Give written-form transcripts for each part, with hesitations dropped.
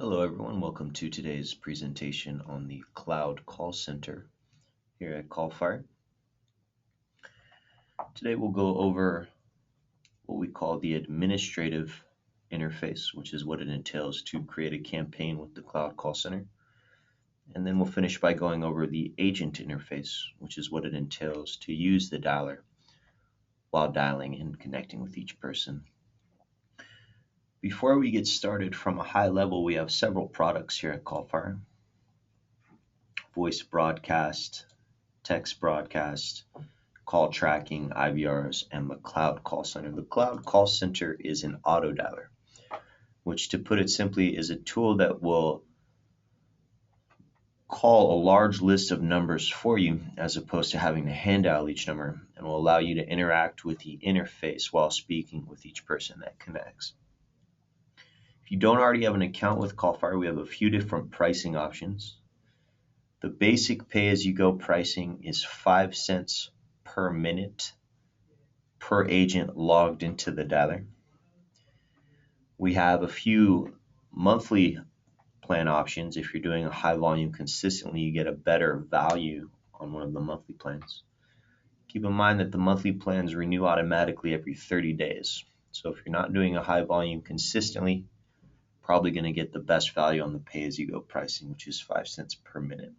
Hello everyone, welcome to today's presentation on the Cloud Call Center here at CallFire. Today we'll go over what we call the administrative interface, which is what it entails to create a campaign with the Cloud Call Center. And then we'll finish by going over the agent interface, which is what it entails to use the dialer while dialing and connecting with each person. Before we get started, from a high level, we have several products here at CallFire. Voice broadcast, text broadcast, call tracking, IVRs, and the Cloud Call Center. The Cloud Call Center is an auto dialer, which, to put it simply, is a tool that will call a large list of numbers for you as opposed to having to hand dial each number, and will allow you to interact with the interface while speaking with each person that connects. If you don't already have an account with CallFire, we have a few different pricing options. The basic pay-as-you-go pricing is 5 cents per minute per agent logged into the dialer. We have a few monthly plan options. If you're doing a high volume consistently, you get a better value on one of the monthly plans. Keep in mind that the monthly plans renew automatically every 30 days. So if you're not doing a high volume consistently, probably going to get the best value on the pay-as-you-go pricing, which is 5 cents per minute.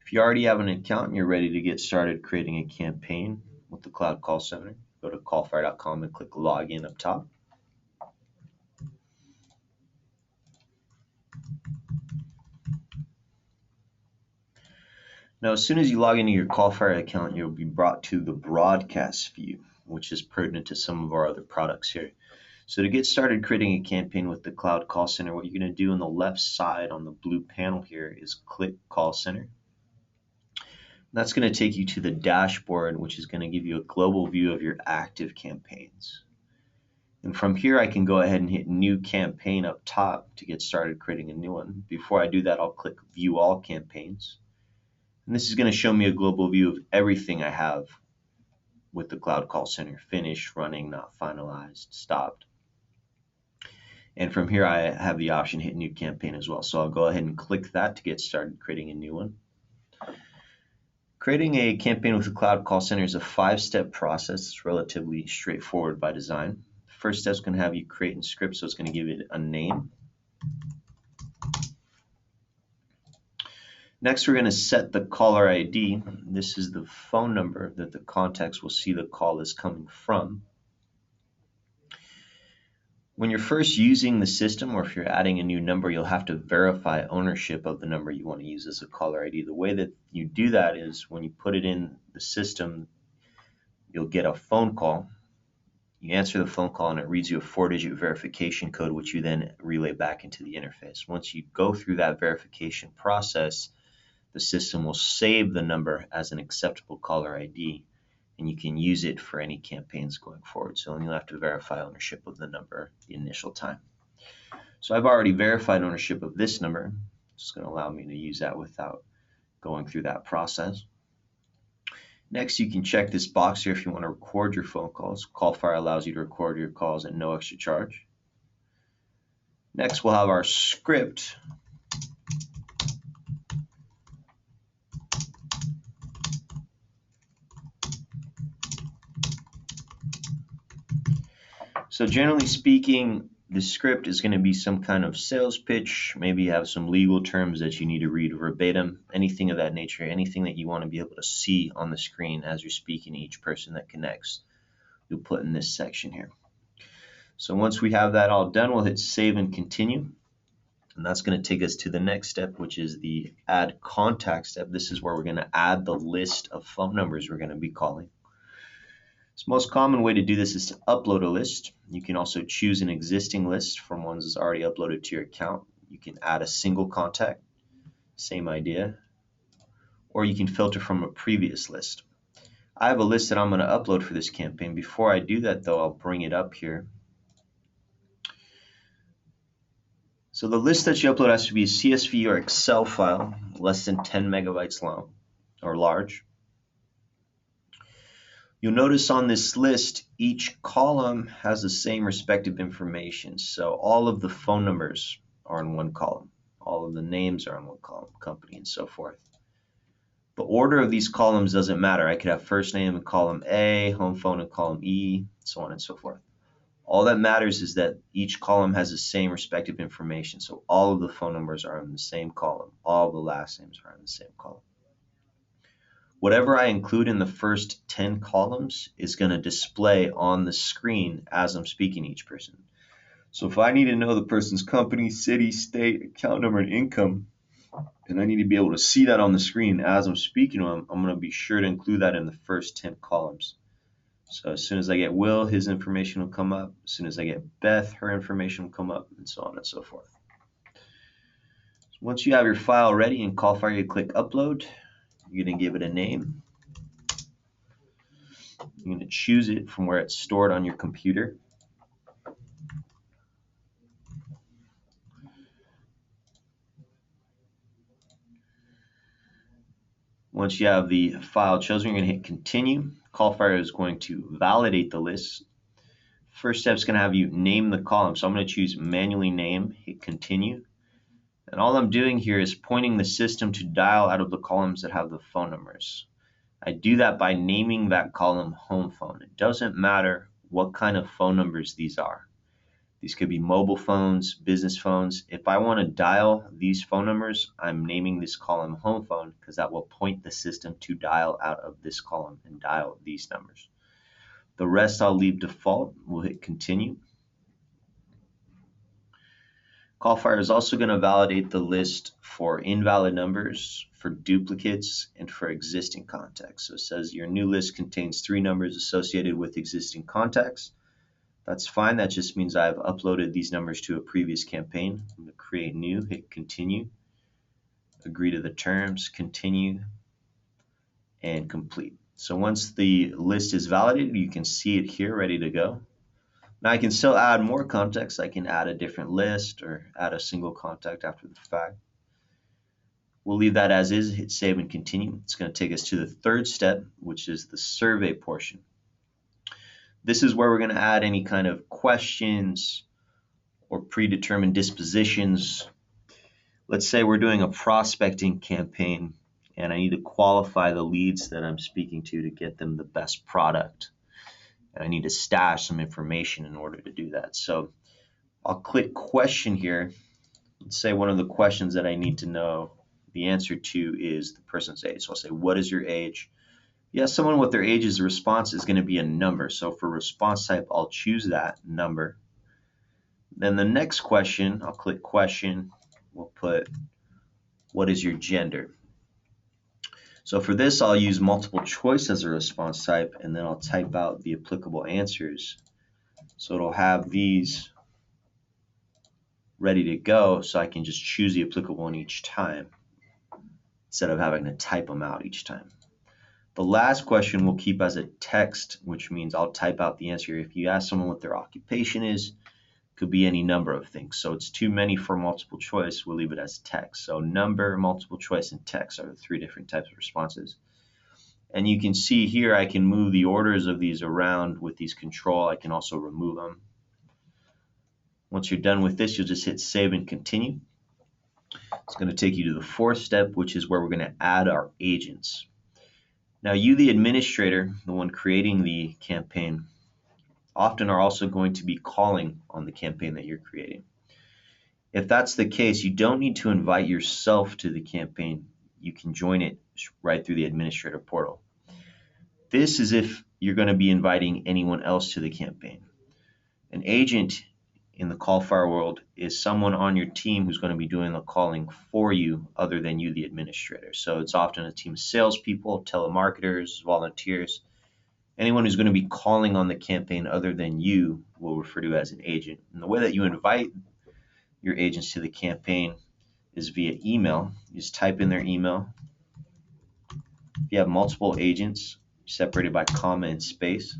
If you already have an account and you're ready to get started creating a campaign with the Cloud Call Center, go to callfire.com and click Login up top. Now, as soon as you log into your CallFire account, you'll be brought to the broadcast view, which is pertinent to some of our other products here. So to get started creating a campaign with the Cloud Call Center, what you're going to do on the left side on the blue panel here is click Call Center. That's going to take you to the dashboard, which is going to give you a global view of your active campaigns. And from here, I can go ahead and hit New Campaign up top to get started creating a new one. Before I do that, I'll click View All Campaigns. And this is going to show me a global view of everything I have with the Cloud Call Center: finished, running, not finalized, stopped. And from here, I have the option hit New Campaign as well. So I'll go ahead and click that to get started creating a new one. Creating a campaign with the Cloud Call Center is a 5-step process. It's relatively straightforward by design. The first step is going to have you create and script, so it's going to give it a name. Next, we're going to set the caller ID. This is the phone number that the contacts will see the call is coming from. When you're first using the system, or if you're adding a new number, you'll have to verify ownership of the number you want to use as a caller ID. The way that you do that is when you put it in the system, you'll get a phone call. You answer the phone call and it reads you a 4-digit verification code, which you then relay back into the interface. Once you go through that verification process, the system will save the number as an acceptable caller ID, and you can use it for any campaigns going forward. So you'll have to verify ownership of the number the initial time. So I've already verified ownership of this number. It's going to allow me to use that without going through that process. Next, you can check this box here if you want to record your phone calls. CallFire allows you to record your calls at no extra charge. Next, we'll have our script. So generally speaking, the script is going to be some kind of sales pitch. Maybe you have some legal terms that you need to read verbatim, anything of that nature, anything that you want to be able to see on the screen as you're speaking to each person that connects. You'll put in this section here. So once we have that all done, we'll hit Save and Continue. And that's going to take us to the next step, which is the Add Contact step. This is where we're going to add the list of phone numbers we're going to be calling. The most common way to do this is to upload a list. You can also choose an existing list from ones that's already uploaded to your account. You can add a single contact, same idea, or you can filter from a previous list. I have a list that I'm going to upload for this campaign. Before I do that, though, I'll bring it up here. So the list that you upload has to be a CSV or Excel file, less than 10 megabytes long or large. You'll notice on this list, each column has the same respective information. So all of the phone numbers are in one column. All of the names are in one column, company and so forth. The order of these columns doesn't matter. I could have first name in column A, home phone in column E, so on and so forth. All that matters is that each column has the same respective information. So all of the phone numbers are in the same column. All the last names are in the same column. Whatever I include in the first 10 columns is going to display on the screen as I'm speaking to each person. So if I need to know the person's company, city, state, account number, and income, and I need to be able to see that on the screen as I'm speaking to them, I'm going to be sure to include that in the first 10 columns. So as soon as I get Will, his information will come up. As soon as I get Beth, her information will come up, and so on and so forth. So once you have your file ready in CallFire, you click Upload. You're going to give it a name. You're going to choose it from where it's stored on your computer. Once you have the file chosen, you're going to hit Continue. CallFire is going to validate the list. First step is going to have you name the column. So I'm going to choose Manually Name, hit Continue. And all I'm doing here is pointing the system to dial out of the columns that have the phone numbers. I do that by naming that column Home Phone. It doesn't matter what kind of phone numbers these are. These could be mobile phones, business phones. If I want to dial these phone numbers, I'm naming this column Home Phone because that will point the system to dial out of this column and dial these numbers. The rest I'll leave default. We'll hit Continue. CallFire is also going to validate the list for invalid numbers, for duplicates, and for existing contacts. So it says your new list contains 3 numbers associated with existing contacts. That's fine. That just means I've uploaded these numbers to a previous campaign. I'm going to create new, hit Continue, agree to the terms, continue, and complete. So once the list is validated, you can see it here ready to go. Now I can still add more contacts. I can add a different list or add a single contact after the fact. We'll leave that as is, hit save and continue. It's going to take us to the third step, which is the survey portion. This is where we're going to add any kind of questions or predetermined dispositions. Let's say we're doing a prospecting campaign and I need to qualify the leads that I'm speaking to get them the best product. And I need to stash some information in order to do that. So I'll click question here. Let's say one of the questions that I need to know the answer to is the person's age. So I'll say, what is your age? Yeah, someone with their age, the response is going to be a number. So for response type, I'll choose that number. Then the next question, I'll click question. We'll put, what is your gender? So for this, I'll use multiple choice as a response type, and then I'll type out the applicable answers. So it'll have these ready to go, so I can just choose the applicable one each time, instead of having to type them out each time. The last question we'll keep as a text, which means I'll type out the answer. If you ask someone what their occupation is, could be any number of things. So it's too many for multiple choice, we'll leave it as text. So number, multiple choice, and text are the 3 different types of responses. And you can see here I can move the orders of these around with these control. I can also remove them. Once you're done with this, you'll just hit save and continue. It's going to take you to the 4th step, which is where we're going to add our agents. Now you, the administrator, the one creating the campaign, often are also going to be calling on the campaign that you're creating. If that's the case, you don't need to invite yourself to the campaign. You can join it right through the administrator portal. This is if you're going to be inviting anyone else to the campaign. An agent in the CallFire world is someone on your team who's going to be doing the calling for you other than you, the administrator. So it's often a team of salespeople, telemarketers, volunteers. Anyone who's going to be calling on the campaign other than you will refer to as an agent. And the way that you invite your agents to the campaign is via email. You just type in their email. If you have multiple agents separated by comma and space,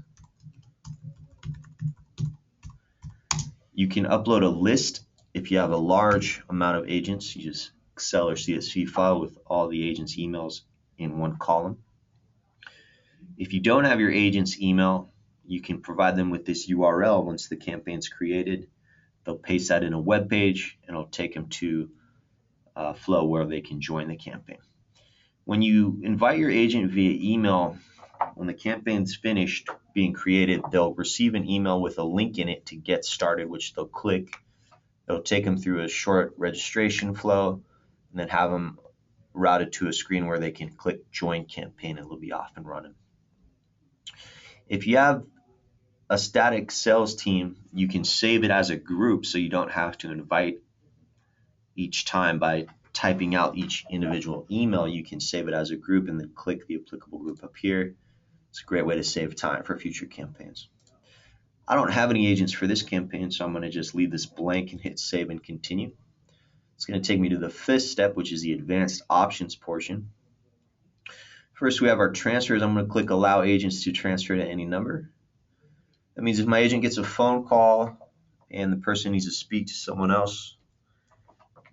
you can upload a list. If you have a large amount of agents, you just Excel or CSV file with all the agents' emails in one column. If you don't have your agent's email, you can provide them with this URL once the campaign's created. They'll paste that in a web page and it'll take them to a flow where they can join the campaign. When you invite your agent via email, when the campaign's finished being created, they'll receive an email with a link in it to get started, which they'll click. It'll take them through a short registration flow and then have them routed to a screen where they can click join campaign and it'll be off and running. If you have a static sales team, you can save it as a group so you don't have to invite each time by typing out each individual email. You can save it as a group and then click the applicable group up here. It's a great way to save time for future campaigns. I don't have any agents for this campaign, so I'm going to just leave this blank and hit save and continue. It's going to take me to the fifth step, which is the advanced options portion. First, we have our transfers. I'm going to click allow agents to transfer to any number. That means if my agent gets a phone call and the person needs to speak to someone else,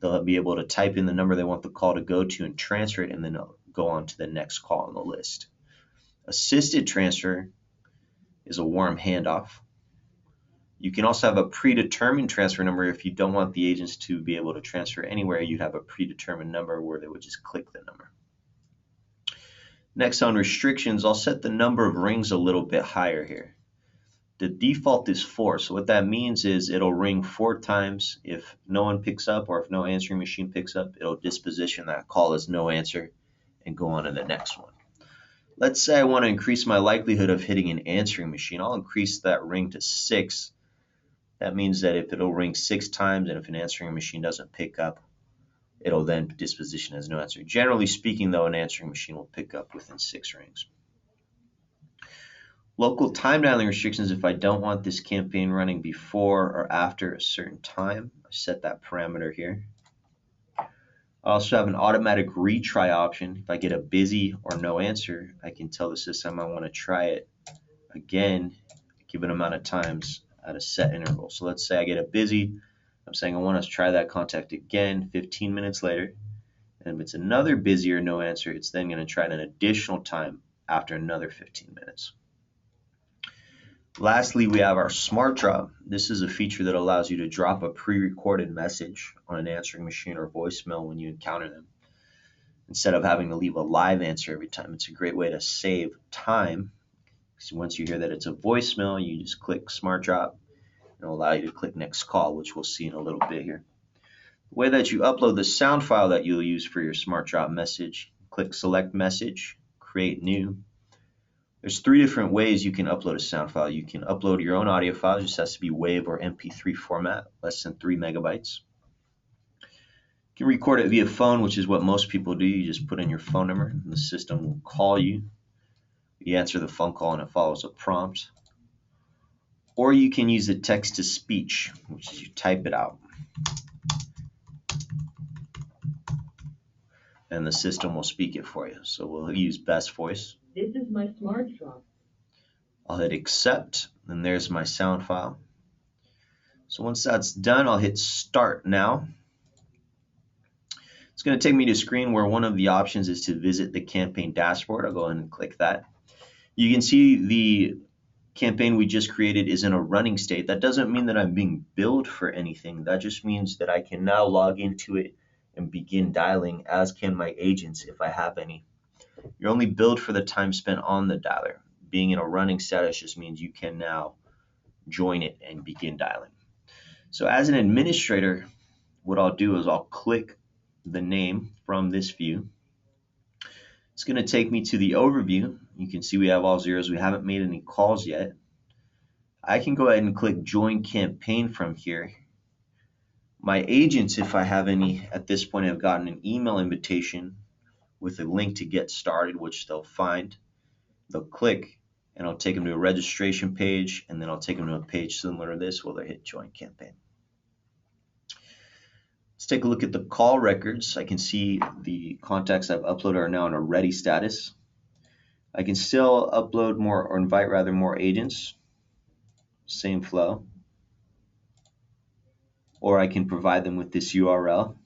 they'll be able to type in the number they want the call to go to and transfer it, and then go on to the next call on the list. Assisted transfer is a warm handoff. You can also have a predetermined transfer number. If you don't want the agents to be able to transfer anywhere, you'd have a predetermined number where they would just click the number. Next, on restrictions, I'll set the number of rings a little bit higher here. The default is 4, so what that means is it'll ring 4 times. If no one picks up or if no answering machine picks up, it'll disposition that call as no answer and go on to the next one. Let's say I want to increase my likelihood of hitting an answering machine. I'll increase that ring to 6. That means that if it'll ring 6 times and if an answering machine doesn't pick up, it'll then disposition as no answer. Generally speaking, though, an answering machine will pick up within 6 rings. Local time dialing restrictions, if I don't want this campaign running before or after a certain time, I set that parameter here. I also have an automatic retry option. If I get a busy or no answer, I can tell the system I want to try it again, given amount of times at a set interval. So let's say I get a busy. I'm saying I want to try that contact again 15 minutes later. And if it's another busy or no answer, it's then going to try it an additional time after another 15 minutes. Lastly, we have our Smart Drop. This is a feature that allows you to drop a pre-recorded message on an answering machine or voicemail when you encounter them, instead of having to leave a live answer every time. It's a great way to save time. So once you hear that it's a voicemail, you just click Smart Drop, and it'll allow you to click Next Call, which we'll see in a little bit here. The way that you upload the sound file that you'll use for your Smart Drop message, click Select Message, Create New. There's 3 different ways you can upload a sound file. You can upload your own audio file. It just has to be WAV or MP3 format, less than 3 megabytes. You can record it via phone, which is what most people do. You just put in your phone number, and the system will call you. You answer the phone call, and it follows a prompt. Or you can use the text-to-speech, which is you type it out, and the system will speak it for you. So we'll use Best Voice. This is my Smart Drop. I'll hit accept, and there's my sound file. So once that's done, I'll hit start now. It's going to take me to a screen where one of the options is to visit the campaign dashboard. I'll go ahead and click that. You can see the campaign we just created is in a running state. That doesn't mean that I'm being billed for anything. That just means that I can now log into it and begin dialing, as can my agents if I have any. You're only billed for the time spent on the dialer. Being in a running status just means you can now join it and begin dialing. So as an administrator, what I'll do is I'll click the name from this view. It's going to take me to the overview. You can see we have all zeros. We haven't made any calls yet. I can go ahead and click Join Campaign from here. My agents, if I have any at this point, have gotten an email invitation with a link to get started, which they'll find. They'll click, and I'll take them to a registration page, and then I'll take them to a page similar to this where they hit Join Campaign. Let's take a look at the call records. I can see the contacts I've uploaded are now in a ready status. I can still upload more, or invite rather, more agents. Same flow. Or I can provide them with this URL.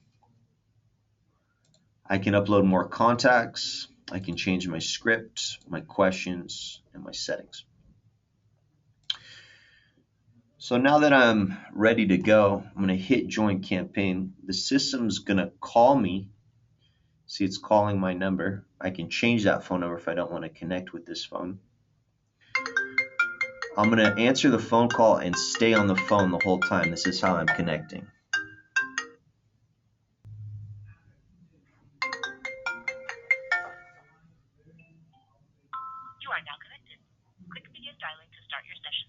I can upload more contacts, I can change my script, my questions, and my settings. So now that I'm ready to go, I'm going to hit join campaign. The system's going to call me. See, it's calling my number. I can change that phone number if I don't want to connect with this phone. I'm going to answer the phone call and stay on the phone the whole time. This is how I'm connecting. You are now connected. Click begin dialing to start your session.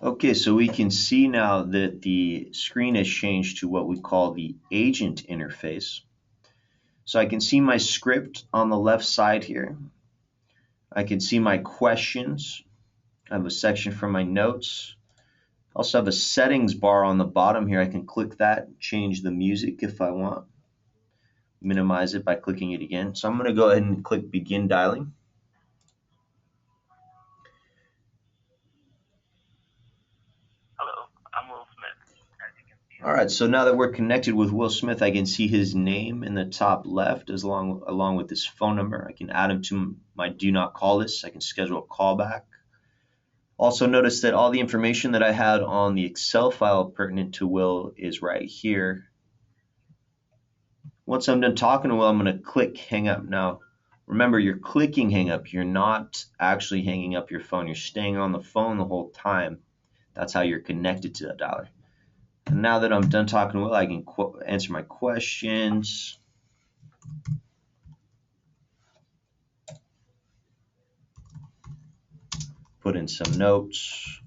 Okay, so we can see now that the screen has changed to what we call the agent interface. So I can see my script on the left side here. I can see my questions. I have a section for my notes. I also have a settings bar on the bottom here. I can click that, change the music if I want. Minimize it by clicking it again. So I'm going to go ahead and click begin dialing. Hello, I'm Will Smith. As you can see. All right, so now that we're connected with Will Smith, I can see his name in the top left along with his phone number. I can add him to my do not call list. I can schedule a callback. Also notice that all the information that I had on the Excel file pertinent to Will is right here. Once I'm done talking to Will, I'm going to click hang up. Now, remember, you're clicking hang up. You're not actually hanging up your phone. You're staying on the phone the whole time. That's how you're connected to that dialer. And now that I'm done talking to Will, I can answer my questions. Put in some notes.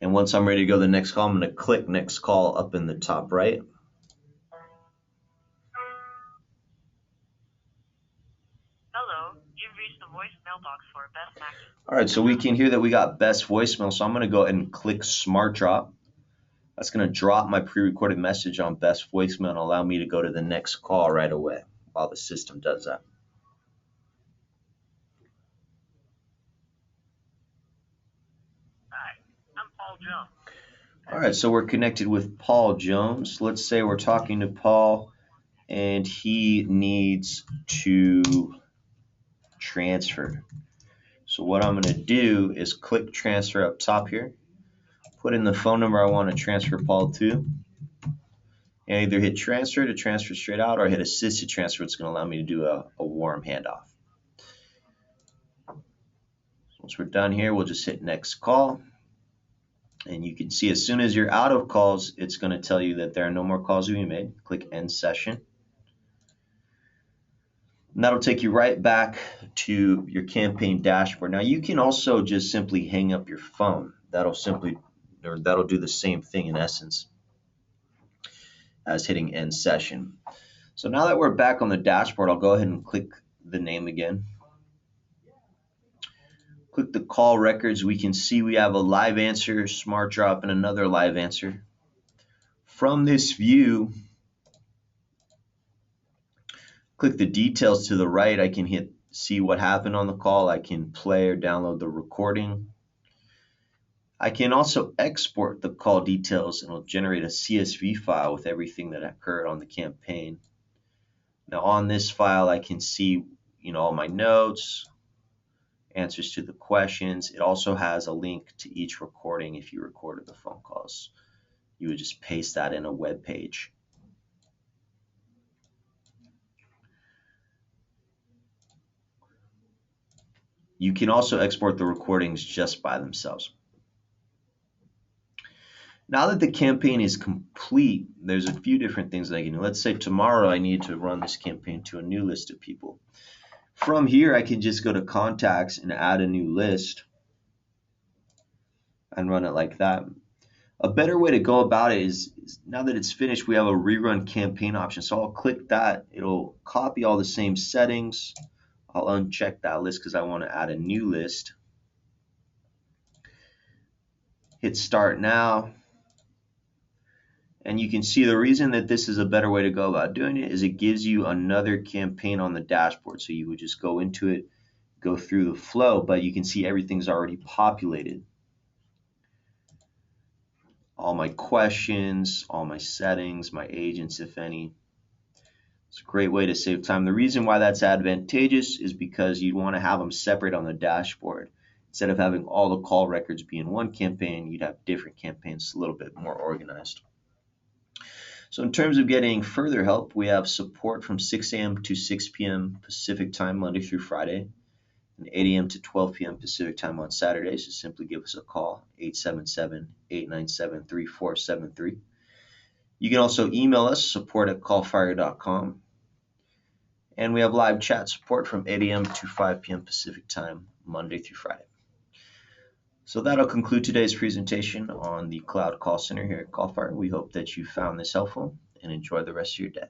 And once I'm ready to go to the next call, I'm going to click next call up in the top right. Hello, you've reached the voice mailbox for Best Max. All right, so we can hear that we got best voicemail. So I'm going to go ahead and click Smart Drop. That's going to drop my pre-recorded message on best voicemail and allow me to go to the next call right away while the system does that. Hi, I'm Paul Jones. All right, so we're connected with Paul Jones. Let's say we're talking to Paul and he needs to transfer. So what I'm going to do is click transfer up top here, put in the phone number I want to transfer Paul to, and either hit transfer to transfer straight out or hit assisted transfer. It's going to allow me to do a warm handoff. Once we're done here, we'll just hit next call. And you can see as soon as you're out of calls, it's going to tell you that there are no more calls to be made. Click end session. And that'll take you right back to your campaign dashboard. Now you can also just simply hang up your phone. That'll do the same thing in essence as hitting end session. So now that we're back on the dashboard, I'll go ahead and click the name again. Click the call records. We can see we have a live answer, smart drop, and another live answer. From this view, click the details to the right. I can see what happened on the call. I can play or download the recording. I can also export the call details and it'll generate a CSV file with everything that occurred on the campaign. Now on this file, I can see, all my notes, answers to the questions. It also has a link to each recording if you recorded the phone calls. You would just paste that in a web page. You can also export the recordings just by themselves. Now that the campaign is complete, there's a few different things that I can do. Let's say tomorrow I need to run this campaign to a new list of people. From here, I can just go to contacts and add a new list and run it like that. A better way to go about it is now that it's finished, we have a rerun campaign option. So I'll click that. It'll copy all the same settings. I'll uncheck that list because I want to add a new list. Hit start now. And you can see the reason that this is a better way to go about doing it is it gives you another campaign on the dashboard. So you would just go into it, go through the flow, but you can see everything's already populated. All my questions, all my settings, my agents, if any. It's a great way to save time. The reason why that's advantageous is because you'd want to have them separate on the dashboard. Instead of having all the call records be in one campaign, you'd have different campaigns, a little bit more organized. So in terms of getting further help, we have support from 6 a.m. to 6 p.m. Pacific time, Monday through Friday, and 8 a.m. to 12 p.m. Pacific time on Saturdays. So simply give us a call, 877-897-3473. You can also email us, support@callfire.com. And we have live chat support from 8 a.m. to 5 p.m. Pacific time, Monday through Friday. So that'll conclude today's presentation on the Cloud Call Center here at CallFire. We hope that you found this helpful and enjoy the rest of your day.